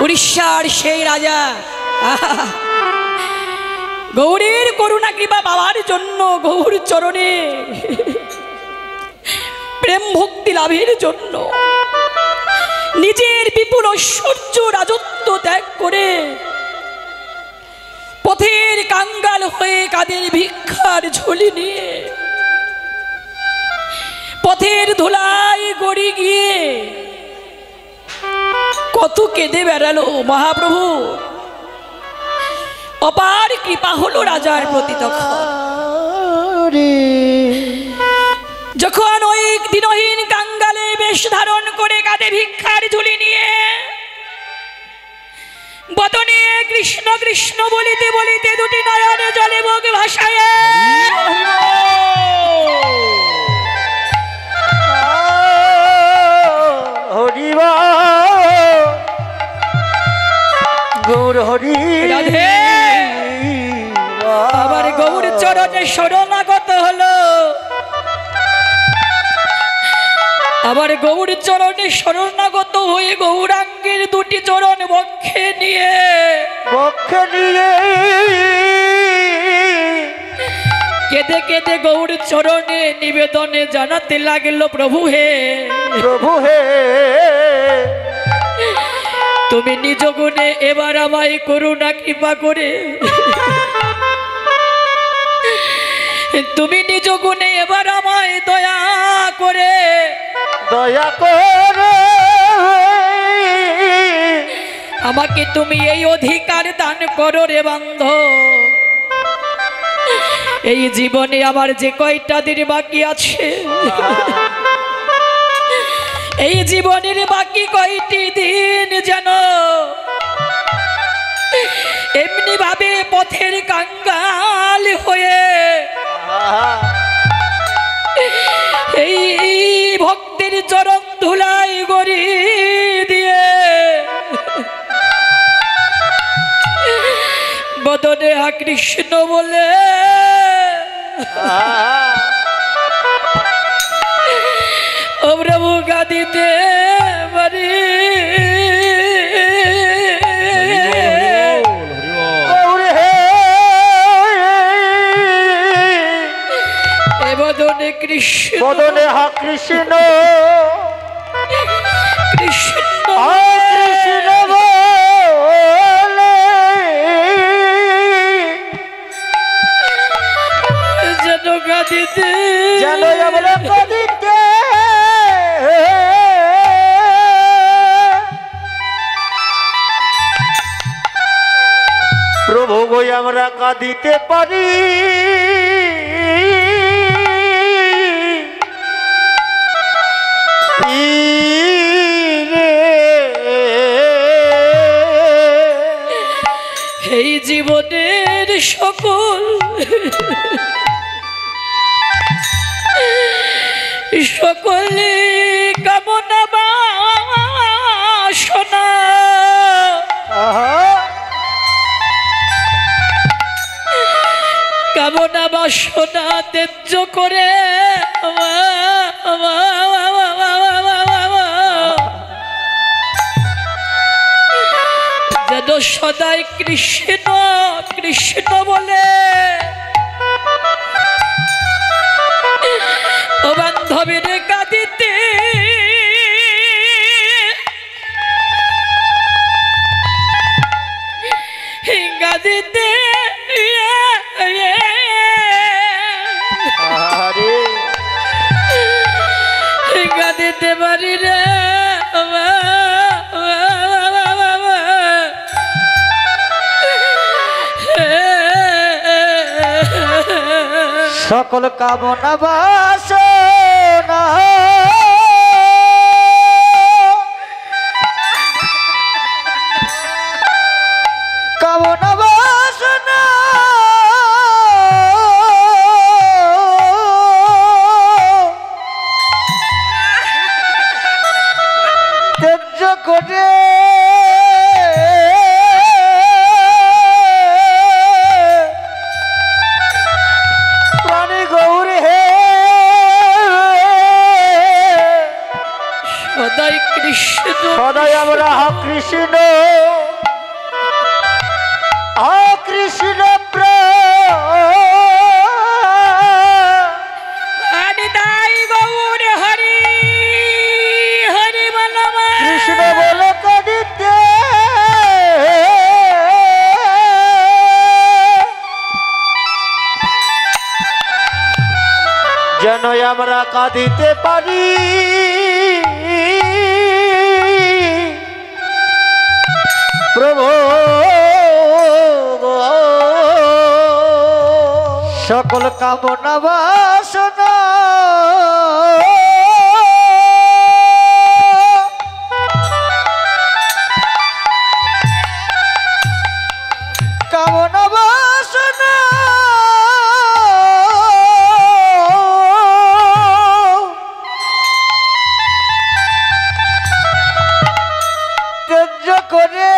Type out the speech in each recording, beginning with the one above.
উড়িষ্যার সেই রাজা গৌরীর করুণা কৃপা পাওয়ার জন্য গৌর চরণে প্রেম ভক্তি লাভের জন্য নিজের বিপুল ঐশ্বর্য রাজত্ব ত্যাগ করে পথের কাঙ্গাল হয়ে কাদের ভিক্ষার ঝুলি নিয়ে পথের ধুলায় গড়ি গিয়ে কত কেঁদে বেড়ালো মহাপ্রভু। অপার কৃপা হলো রাজার প্রতি তখন, যখন ওই দিনহীন কাঙ্গালে বেশ ধারণ করে কাঁধে ভিক্ষার ঝুলি নিয়ে বদনে কৃষ্ণ কৃষ্ণ বলিতে বলিতে দুটি নয়নে জলে মুখ ভাসায় গৌর হরি রাধে আবার গৌর চরণে শরণাগত হলো, আবার গৌর চরণে শরণাগত হয়ে গৌরাঙ্গের দুটি চরণ বক্ষে নিয়ে কেঁদে কেঁদে গৌর চরণে নিবেদনে জানাতে লাগলো, প্রভু হে তুমি নিজ গুণে এবার আমায় করুণা কৃপা করে, তুমি নিজ গুণে এবার আমায় দয়া করে আমাকে তুমি এই অধিকার দান করো রে বান্ধ। এই জীবনে আমার যে কয়টা দিন বাকি আছে, এই জীবনের বাকি কয়টি দিন যেন এমনি ভাবে পথের কাঙ্গাল হয়ে এই ভক্তের চরণ ধুলাই গড়ি দিয়ে বদনে হা কৃষ্ণ বলে ও প্রভু গাদিতে পারি বদনে কৃষ্ণ বদনে হা কৃষ্ণ কৃষ্ণ কৃষ্ণ যেন গাদিতে যেন আমরা গাদিতে প্রভু গো আমরা কাঁদিতে পারি, এই জীবনের সকল সকলে কামনা বাসনা কামনা বাসনা ত্যায্য করে যেন সদাই কৃষ্ণ কৃষ্ণ বলে ও বান্ধবীর কাঁদিতে গাদিতে গাদিতে পারি রে সকল কামনা বাসনা কামনা বাসনা ত্যায্য করে সদাই আমরা কৃষ্ণ কৃষ্ণ প্রাণ আরে তাই গৌর হরি হরি বলম কৃষ্ণ বলে কাঁদিতে যেন আমরা কাঁদিতে পারি প্রভু গো। সকল কামনা বাসনা কামনা বাসনা ত্যায্য করে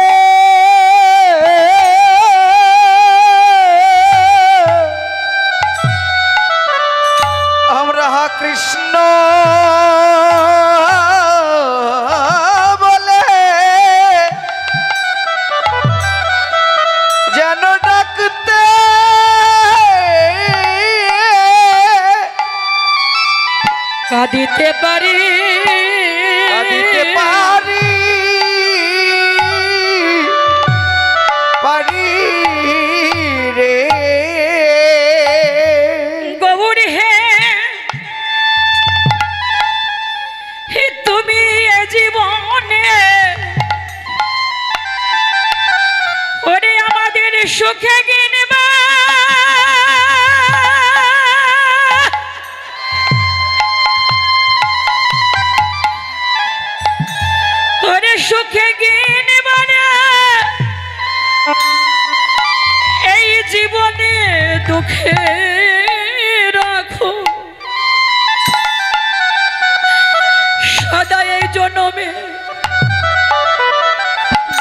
আমরা কৃষ্ণ বলে যেন ডাকতে কাঁদিতে পারি কাঁদিতে পারি পারি রে গৌর হে তুমি এ জীবনে ওরে আমাদের সুখে গিনবা ওরে সুখে গিনবা না এই জীবনে দুঃখে রাখো সদা এই জন্মে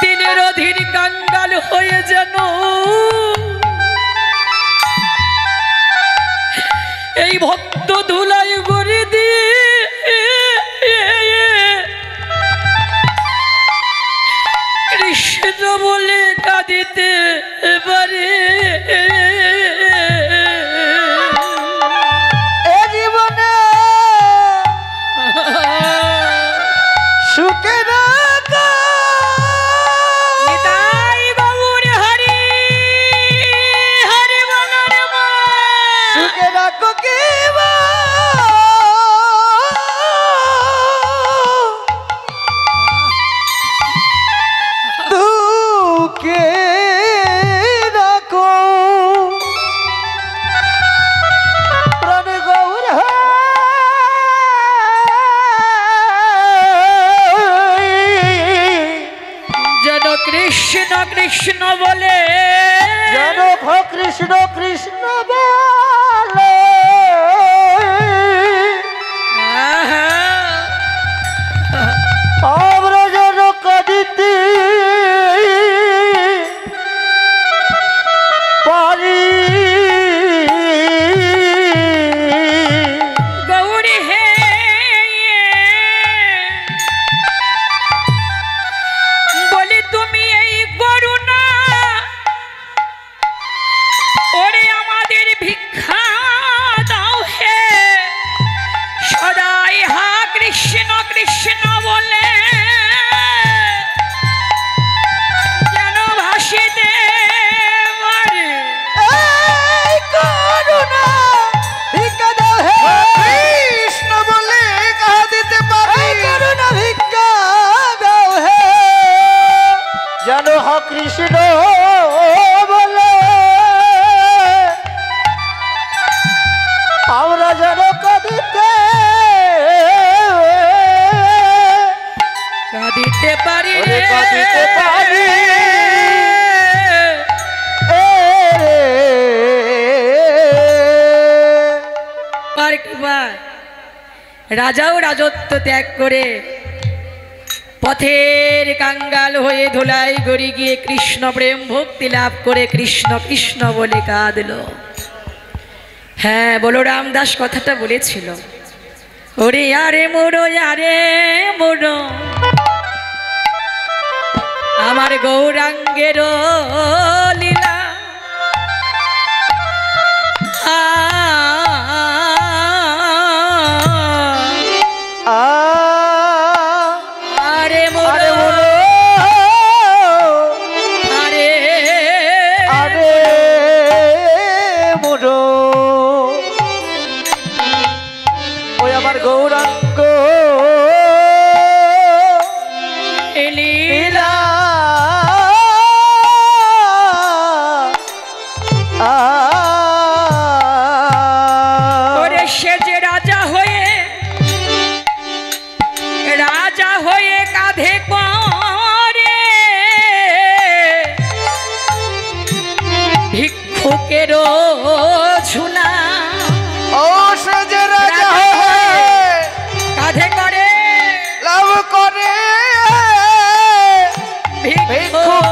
দিনের অধীর কাঙ্গাল হয়ে যেন এই ভক্ত ধুলাই গড়ে দিয়ে কৃষ্ণ বলে কাঁদিতে পারে এ জীবনে সুখে রাখা নিতাই গৌর হরি হরি বলর মা সুখে রাখো কি বা দুঃখে রাখো প্রাণ গৌর যেন কৃষ্ণ কৃষ্ণ বলে যেন কৃষ্ণ কৃষ্ণ বলে আমরা যেন কাঁদিতে পারি গৌরী হে বলি তুমি এই করুণা ওরে আমাদের ভিক্ষা দাও হে সদাই হা কৃষ্ণ কৃষ্ণ বলে যেন ভাসিতে পারে এই করুণা ভিক্ষা দাও হে কৃষ্ণ বলে কাঁদিতে পারি করুণা ভিক্ষা দাও হে যেন কৃষ্ণ বলে আমরা যেন কাঁদিতে কাঁদিতে পারি ওরে কাঁদিতে পারি আর কি বা রাজাও রাজত্ব ত্যাগ করে পথের কাঙ্গাল হয়ে ধুলাই গড়ি গিয়ে কৃষ্ণ প্রেম ভক্তি লাভ করে কৃষ্ণ কৃষ্ণ বলে কাঁদলো। হ্যাঁ বলরাম দাস কথাটা বলেছিল, ওরে আরে মোড়ো আরে মোড়ো আমার গৌরাঙ্গের লীলা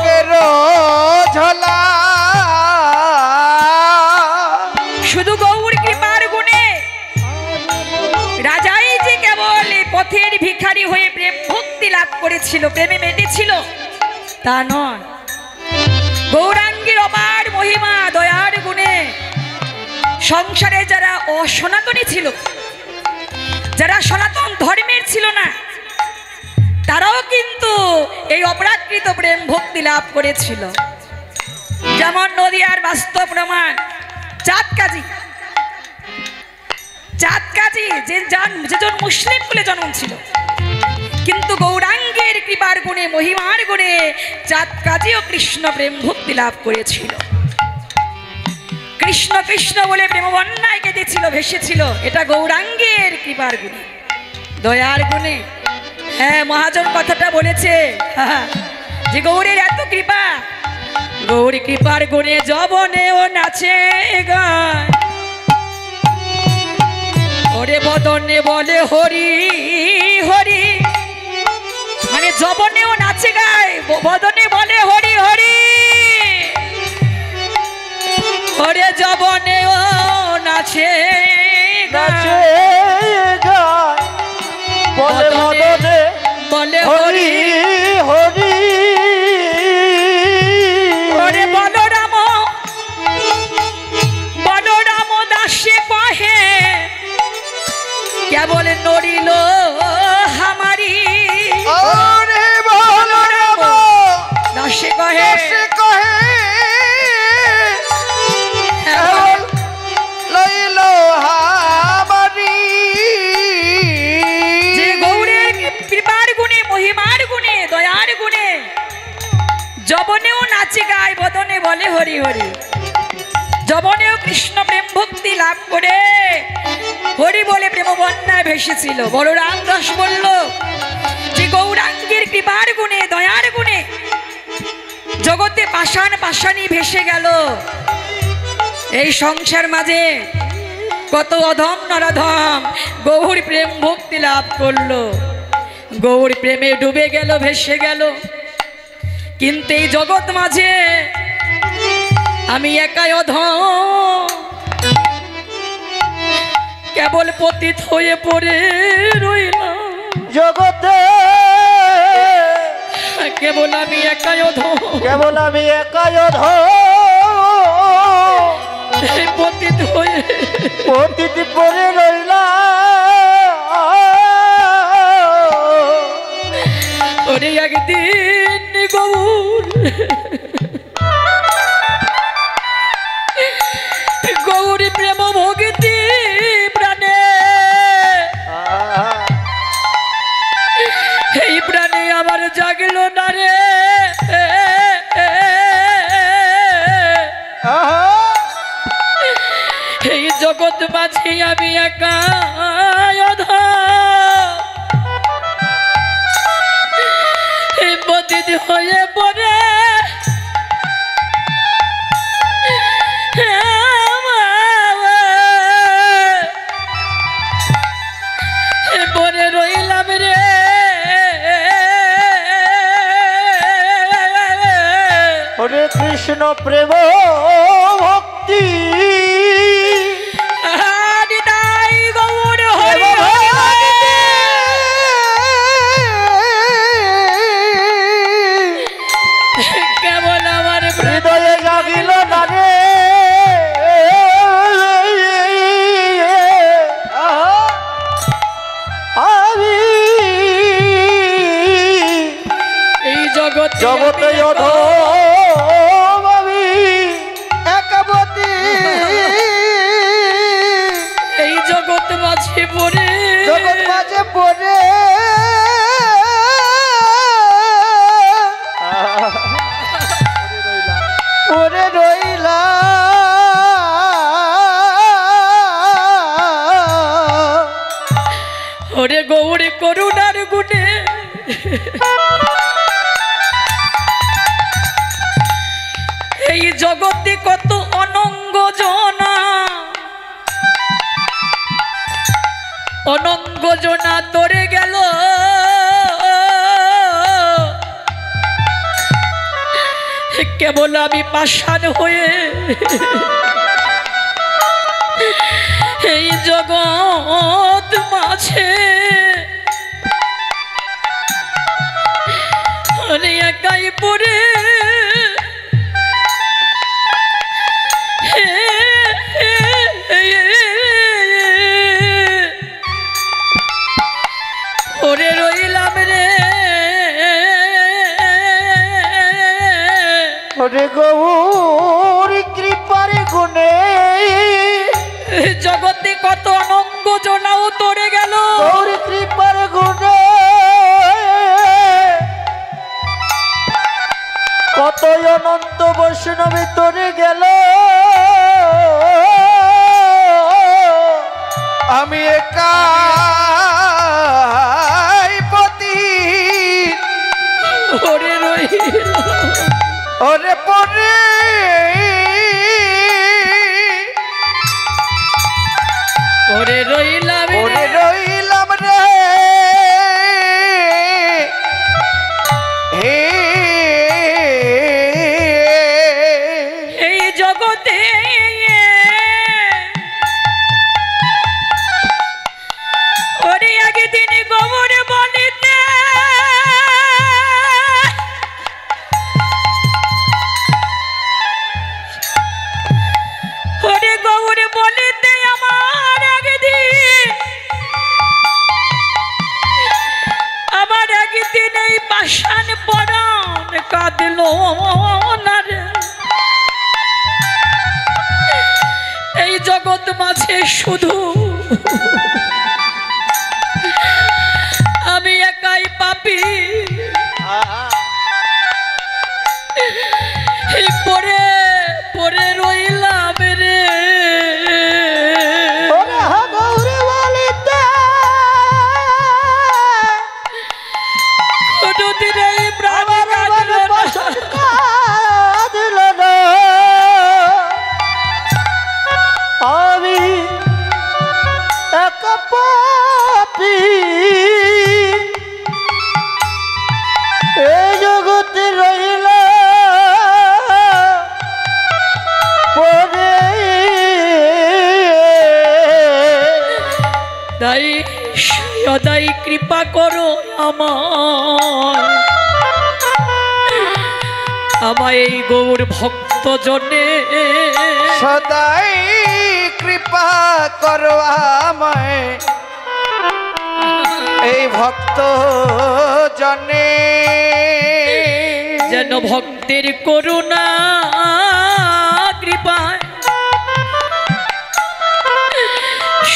ভাগ্যেরও ঝোলা। শুধু গৌর কৃপার গুণে রাজাই যে কেবল পথের ভিখারি হয়ে প্রেম ভক্তি লাভ করেছিল, প্রেমে মেতেছিল তা নয়। গৌরাঙ্গীর অপার মহিমা দয়ার গুণে সংসারে যারা অসনাতনী ছিল, যারা সনাতন ধর্মের ছিল না, তারাও কিন্তু এই অপরাকৃত প্রেম ভক্তি লাভ করেছিল। যেমন নদিয়ার বাস্তব প্রমাণ চাঁদ কাজী। চাঁদ কাজী যেজন মুসলিম কুলে জন্ম ছিল, কিন্তু গৌরাঙ্গের কৃপার গুণে মহিমার গুণে চাঁদ কাজীও কৃষ্ণ প্রেম ভক্তি লাভ করেছিল। কৃষ্ণ কৃষ্ণ বলে প্রেম বন্যায় কেঁদেছিল, ভেসেছিল। এটা গৌরাঙ্গের কৃপার গুণে, দয়ার গুণে। হ্যাঁ, মহাজন কথাটা বলেছে যে গৌরের এত কৃপা, গৌর কৃপার গুণে যবনেও নাচে গায়, ওরে বদনে বলে হরি হরি। মানে যবনেও নাচে গায়, বদনে বলে হরি হরি। ওরে যবনেও নাচে নাচে গায়, বলে মদনে বলে হরি হরি। ওরে বলরাম বলরাম দাসে কহে কেবল নড়িল হামারি। ওরে বলরাম দাসে কহে কেবল লইল হামারি। যে গৌরের কৃপার গুণে মহিমার গুণে দয়ার গুণে যবনেও নাচে গায়, বদনে বলে হরি হরি। যবনেও কৃষ্ণ প্রেম ভক্তি লাভ করে হরি বলে প্রেম বন্যায় ভেসেছিল। বলরাম দাস বলল যে গৌরাঙ্গের কৃপার গুণে দয়ার গুণে জগতে পাষাণ পাষাণী ভেসে গেল। এই সংসার মাঝে কত অধম নরাধম গৌর প্রেম ভক্তি লাভ করলো, গৌর প্রেমে ডুবে গেল, ভেসে গেল। কিন্তু এই জগৎ মাঝে আমি একাই অধম, কেবল পতিত হয়ে পড়ে রইলাম জগতে। কেবল আমি একাই অধম, কেবল আমি একাই পতিত হয়ে পতিত পড়ে রইলাম। ওরে একদিন গৌর গৌরী প্রেম ভক্তি প্রাণে, এই প্রাণে আমার জাগল না রে। এই জগৎ মাঝে আমি একা পতিত হয়ে পড়ে পরে রইলাম রে। হরে কৃষ্ণ প্রেম ভক্তি নিতাই গৌর হরি হরি। কেবল আমার হৃদয়ে জাগিল না রে। আমি এই জগৎ জগতে অধম, আমি একাবতী। এই জগৎ মাঝে পড়ে জগৎ মাঝে পড়ে পড়ে রইলা। ওরে গৌরে করুণার গুণে এই জগতে কত অনঙ্গ জনা, অনঙ্গ জনা তরে গেল। কেবল আমি পাষাণ হয়ে এই জগৎ মাঝে আমি একাই পড়ে পড়ে রইলাম রে। ওরে গৌর কৃপার গুণে জগতে কত অনঙ্গ জনাও তরে গেল, গৌর কৃপার গুণে কত অনন্ত বৈষ্ণবী তরে গেল। আমি একাই পতি ওরে রইল ওরে পরে ওরে রইলাম ওরে রে। রইলাম রে। হে এই জগতে ওরে আগে দিনে গোবরে বলিতে ওরে গোবরে বলিতে আমার আগে দিন আমার আগে দিন এই পাষাণ পরাণ কাঁদলো না রে। এই জগৎ মাঝে শুধু আমি একাই পাপী এই পড়ে পড়ে রইলাম রে। ওরে গৌর বলিতে কোনদিন এই প্রাণ আমার কাঁদলো না। পাষাণ কাঁদিল না। আমি একা পাপী এই জগতে রইলাম পরে। তাই সদাই কৃপা করো আমায় এই গৌর ভক্ত জনে সদাই কৃপা করো আমায় এই ভক্ত জনে। যেন ভক্তের করুণা কৃপায়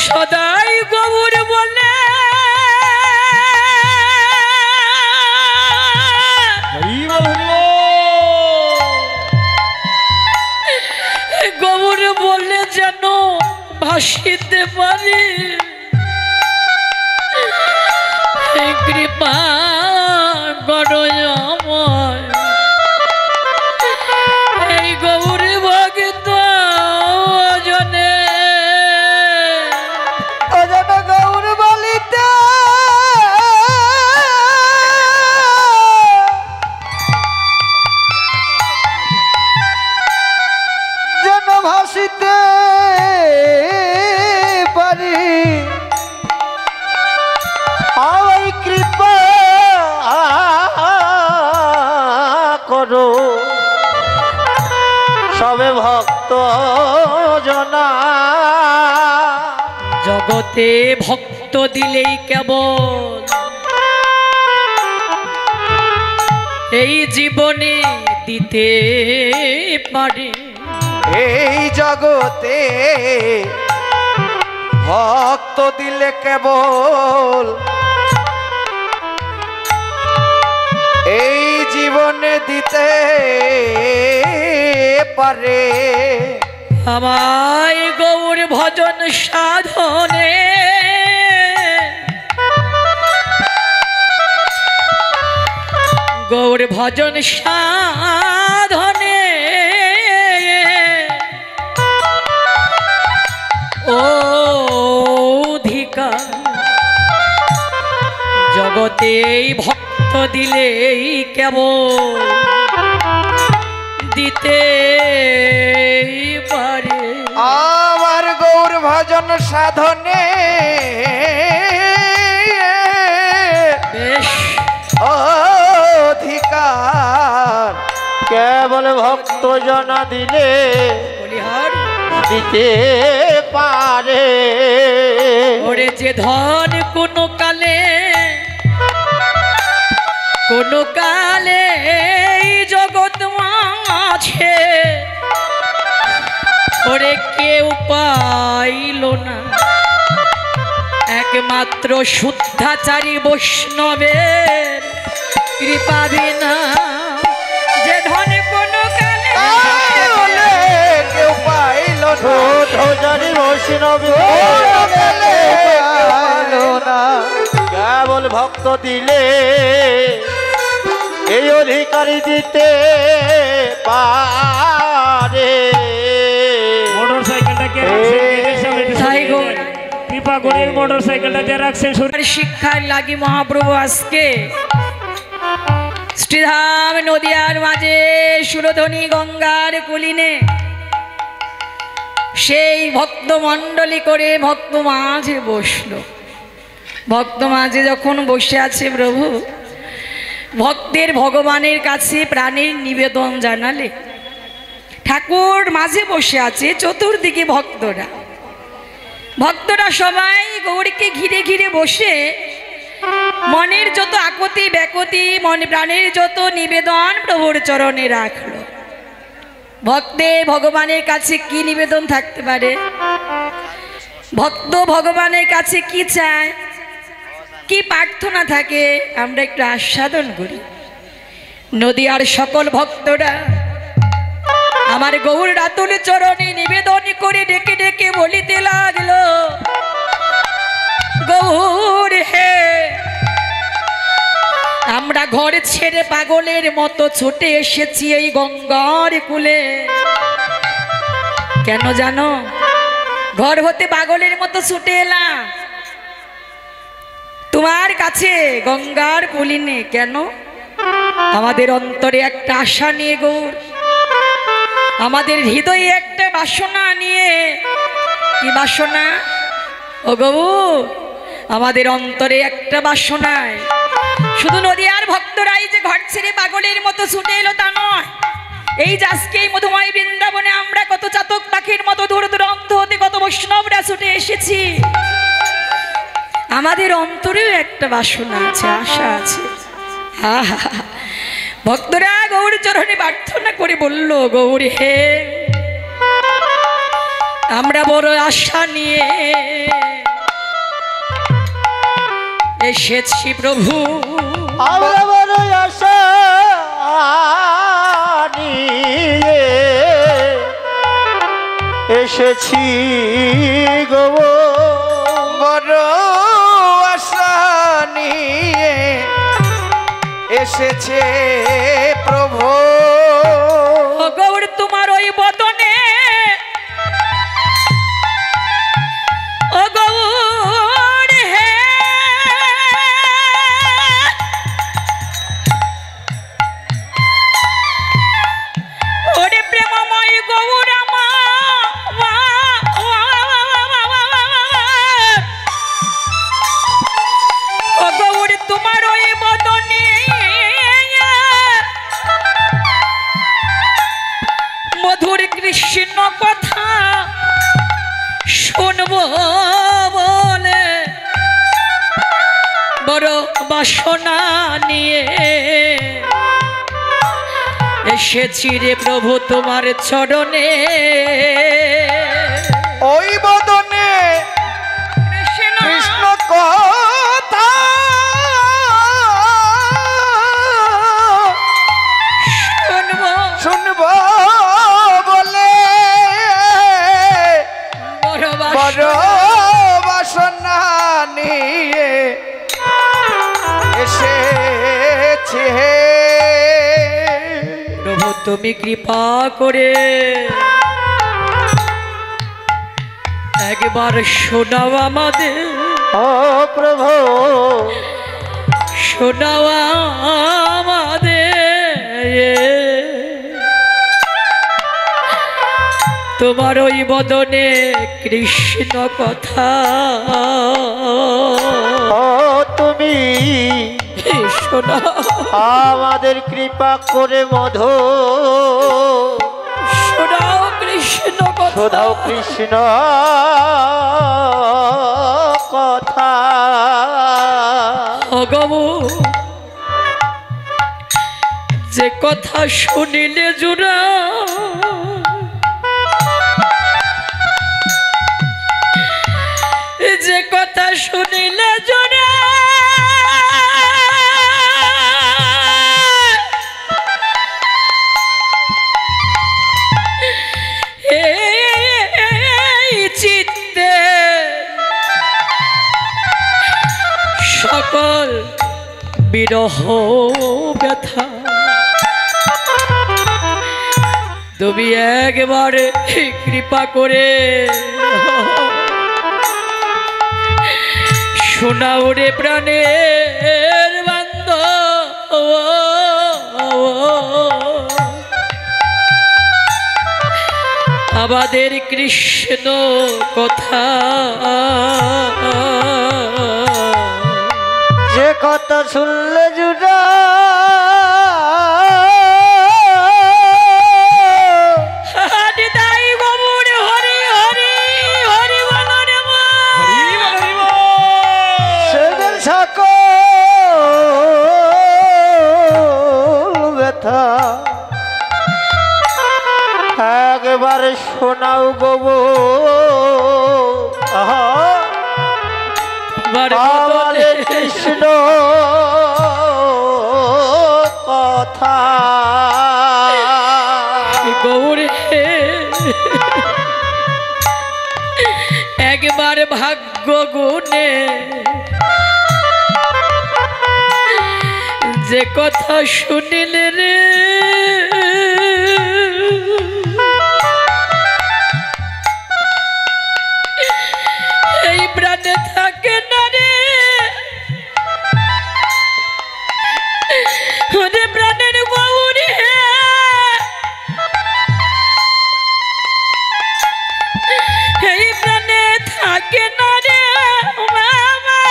সদাই গৌর বলে গৌর বলে যেন ভাসিতে পারি। কৃপা করো আমায় এই গৌর ভক্ত জনে। ও যেন গৌর বলিতে যেন ভাসিতে পারি। ওই কৃপা করো সবে ভক্ত জনা। জগতে ভক্ত দিলেই কেবল এই জীবনে দিতে পারে। এই জগতে ভক্ত দিলে কেবল এই জীবনে দিতে পারে। আমায় গৌর ভজন সাধনে গৌর ভজন সাধনে অধিকার জগতে ভক্ত দিলেই কেবল দিতে পারে আমার গৌর ভজন সাধনে বেশ অধিকার কেবল ভক্ত জন দিলে বলিহার দিতে পারে। ওরে যে ধন কোনো কালে এই জগৎ মাঝে ওরে কেউ পাইল না, একমাত্র শুদ্ধাচারী বৈষ্ণবের কৃপা বিনা যে ধন কোনো কালে কেউ পাইল ধরি বৈষ্ণবী না, কেবল ভক্ত দিলে এই অধিকারী দিতে পারে। মোটর সাইকেলটা কে তাই গো। কৃপা করে মোটর সাইকেলটা যে রাখছেন শিক্ষার লাগি মহাপ্রভু আজকে শ্রীধাম নদিয়ার মাঝে সুরধনী গঙ্গার কুলিনে সেই ভক্ত মণ্ডলী করে ভক্ত মাঝে বসলো। ভক্ত মাঝে যখন বসে আছে প্রভু ভক্তের ভগবানের কাছে প্রাণের নিবেদন জানালে। ঠাকুর মাঝে বসে আছে, চতুর্দিকে ভক্তরা সবাই গৌরকে ঘিরে ঘিরে বসে মনের যত আকতি ব্যাকতি প্রাণের যত নিবেদন প্রভুর চরণে রাখলো। ভক্তের ভগবানের কাছে কি নিবেদন থাকতে পারে? ভক্ত ভগবানের কাছে কি চায়, কি প্রার্থনা থাকে আমরা একটু আস্বাদন করি। নদিয়ার সকল ভক্তরা আমার গৌর রাতুল চরণে নিবেদন করে ডেকে ডেকে বলিতে লাগলো, গৌর হে, আমরা ঘর ছেড়ে পাগলের মতো ছুটে এসেছি এই গঙ্গার কূলে। কেন জানো? ঘর হতে পাগলের মতো ছুটে এলাম তোমার কাছে গঙ্গার কুলিনে। কেন? আমাদের অন্তরে একটা আশা নিয়ে গৌর, আমাদের হৃদয়ে একটা বাসনা নিয়ে। কি বাসনা? ও গৌর, আমাদের অন্তরে একটা বাসনায় শুধু নদিয়ার ভক্তরাই যে ঘর ছেড়ে পাগলের মতো ছুটে এলো তা নয়। এই যে আজকে এই মধুময় বৃন্দাবনে আমরা কত চাতক পাখির মতো দূর দূরান্ত হতে কত বৈষ্ণবরা ছুটে এসেছি, আমাদের অন্তরেও একটা বাসনা আছে, আশা আছে। ভক্তরা গৌর চরণে প্রার্থনা করে বলল, গৌর হে, আমরা বড় আশা নিয়ে এসেছি প্রভু, আমরা বড় আশা নিয়ে এসেছি গো, বড় আশা নিয়ে এসেছে প্রভু। গৌর তোমার ওই বদনে, ও গৌর হে, ওরে প্রেমময় গৌর ও গৌর তোমার ওই বদনে মধুর কৃষ্ণ কথা শুনব বলে বড় বাসনা নিয়ে এসেছি রে প্রভু তোমার চরণে। ওই বদনে কৃষ্ণ কথা শুনব বলে বড় বাসনা নিয়ে এসেছে প্রভু তুমি কৃপা করে একবার শোনাও আমাদের, ও প্রভু শোনাও আমাদের তোমার ওই বদনে কৃষ্ণ কথা ও তুমি শোনা আমাদের কৃপা করে মধু শোনাও কৃষ্ণ কথা শোধাও কৃষ্ণ কথা অগমু যে কথা শুনিলে জোড়া যে কথা শুনিলে জোড়া চিত্তে সকল বিরহ ব্যথা তুমি একবারে কৃপা করে শোনাও রে প্রাণের বান্ধব আমাদের কৃষ্ণ কথা যে কথা শুনলে জুড়া একবারে শোনাও গবো আমারে কৃষ্ণ কথা গৌরে একবার ভাগ্য গুণে যে কথা শুনিলে রে এই প্রাণে থাকে না রে ওরে প্রাণের গৌরে এই প্রাণে থাকে না রে মামা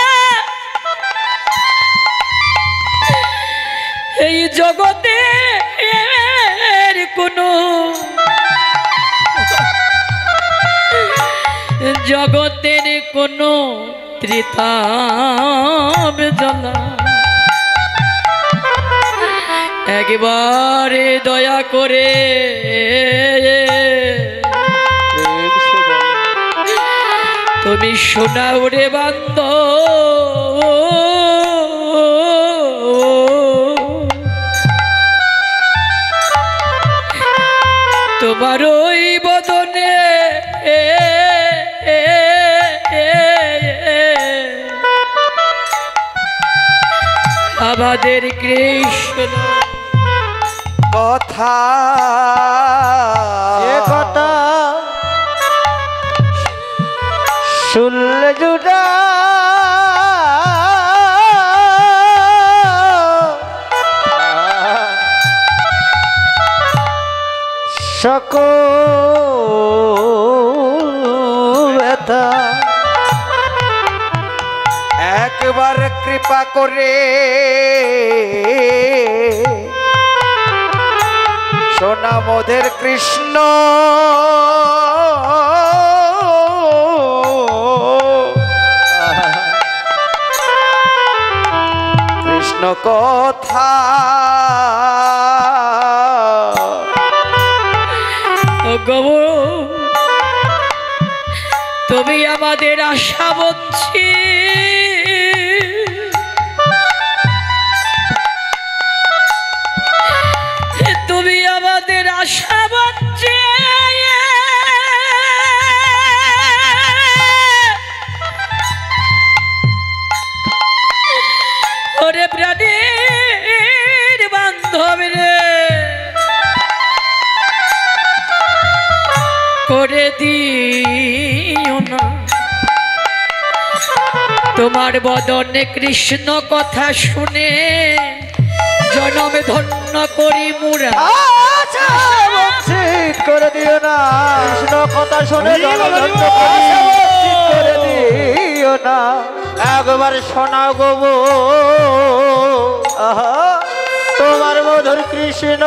এই জগতে কোনো জগতের কোনো ত্রিতাব জ্বালা একবারে দয়া করে তুমি শোনাও রে বান্ধ তোমার ওই বদনে আমাদের কৃষ্ণ কথা এ কথা শুনলে জুড়া সকল ব্যথা একবার কৃপা করে সোনা মোদের কৃষ্ণ কৃষ্ণ কথা তুমি আমাদের আশা বঞ্চি তুমি আমাদের আশা বঞ্চি ওরে প্রাণীর বান্ধব রে করে দিও না তোমার বদনে কৃষ্ণ কথা শুনে জনমে ধন্য করি মুরা বঞ্চিত করে দিও না কৃষ্ণ কথা শুনে জনযন্ত্র করে দিও না, একবার শোনা গো আহা তোমার মধুর কৃষ্ণ